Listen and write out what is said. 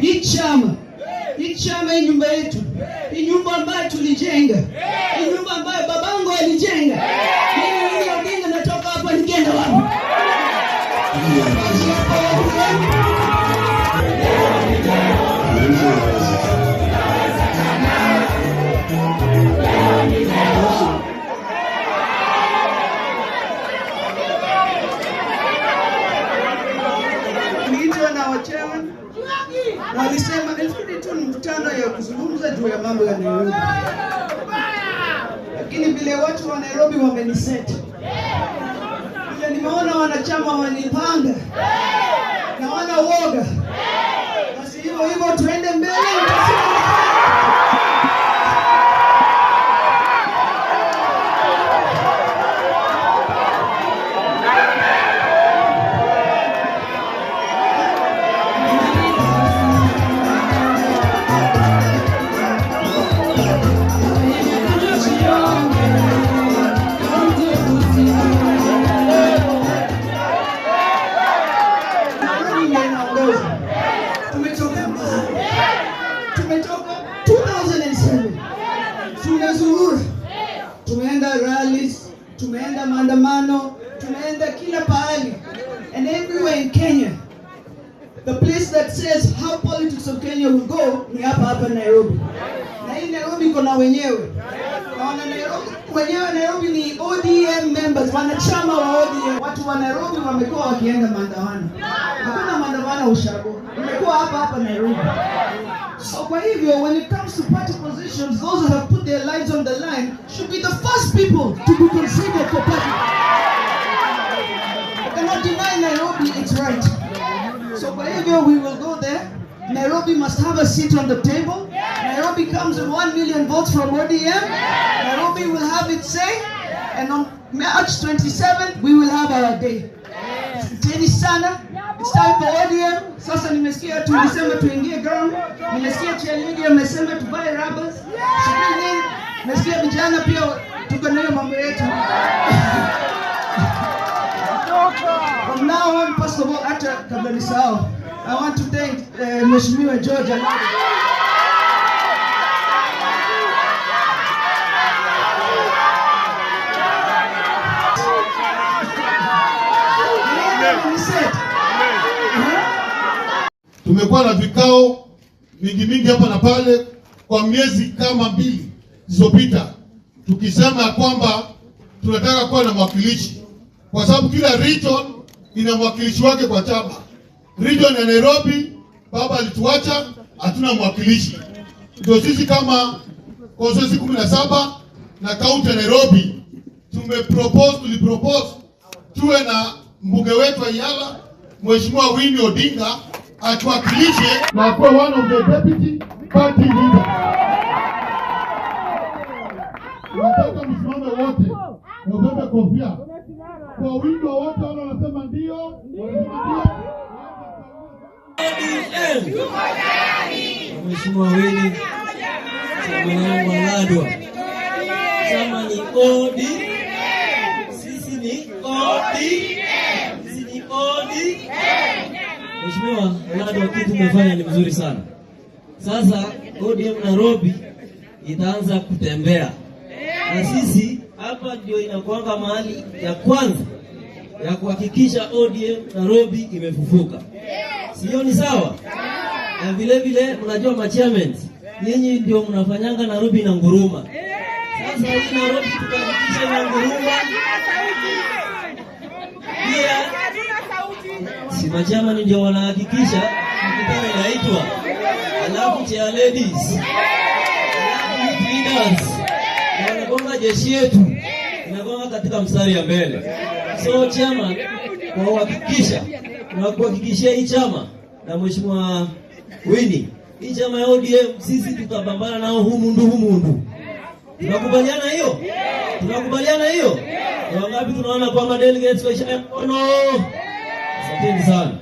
Hii chama hii nyumba yetu, hii nyumba ambayo tulijenga, hii nyumba ambayo babangu alijenga. Mimi Odinga natoka hapa nikienda wapi? Na wachewa na walisema ilifudi tu mkutano ya kuzungumza juu ya mambo ya Nairobi, lakini vile watu wa Nairobi wameniseti, vile nimeona wanachama wanipanga na wana woga, basi hivyo tuende mbele. Tumetoka 2007 tumezurura, tumeenda rallies, tumeenda maandamano, tumeenda kila pahali, and everywhere in Kenya. The place that says how politics of Kenya will go ni hapa Nairobi. Na hii Nairobi iko na wenyewe. Na wana Nairobi wenyewe, Nairobi ni ODM members, wanachama wa ODM. Watu wa Nairobi wamekuwa wakienda maandamano. Hakuna maandamano ushago. Imekuwa hapa Nairobi. So kwa hivyo, when it comes to party positions, those who have put their lives on the line should be the first people to be considered for party. I cannot deny Nairobi its right. So kwa hivyo, we will go there. Nairobi must have a seat on the table. Nairobi comes with 1 million votes from ODM. Nairobi will have its say. And on March 27th, we will have our day. Teni sana. It's time for ODM. Sasa nimesikia tulisema tuingie ground. Nimesikia cheerleader amesema tuvae rubbers. Shukrani. Nimesikia vijana pia tuko nayo mambo yetu. From now on, first of all, hata kabla nisahau, I want to thank Mheshimiwa George Alado. Tumekuwa na vikao mingi hapa na pale kwa miezi kama 2 zilizopita, tukisema kwamba tunataka kuwa na mwakilishi, kwa sababu kila region ina mwakilishi wake kwa chama. Region ya Nairobi baba alituacha, hatuna mwakilishi. Ndio sisi kama constituency 17 na county ya Nairobi tulipropose tuwe na mbunge wetu Ayala, Mheshimiwa Winnie Odinga, atuwakilishe na kuwa one of the deputy party leaders. Nataka msimame wote, wabebe kofia. Kwa wingi wote wale wanasema ndio, Mheshimiwa Winnie, chama Alado. Chama ni ODM. Sisi ni ODM. Sisi ni ODM. Mheshimiwa Alado, kitu umefanya ni mzuri sana. Sasa ODM Nairobi itaanza kutembea. Na sisi hapa ndio inakuanga mahali ya kwanza ya kuhakikisha ODM Nairobi imefufuka. Sio ni sawa? Na vile mnajua machairmen, nyinyi ndio mnafanyanga Nairobi na nguruma. Sasa hii Nairobi tukahakikisha na nguruma. Pia si machairmen ndio wanahakikisha mkutano inaitwa. Alafu chair ladies, alafu leaders, wanagonga jeshi yetu inagonga katika mstari ya mbele. So chairman, kwa kuhakikishia hii chama na Mheshimiwa Winnie, hii chama ya ODM sisi tutapambana nao humundu. Tunakubaliana hiyo? Tunakubaliana hiyo? Wangapi tunaona kwamba delegates wa asanteni sana.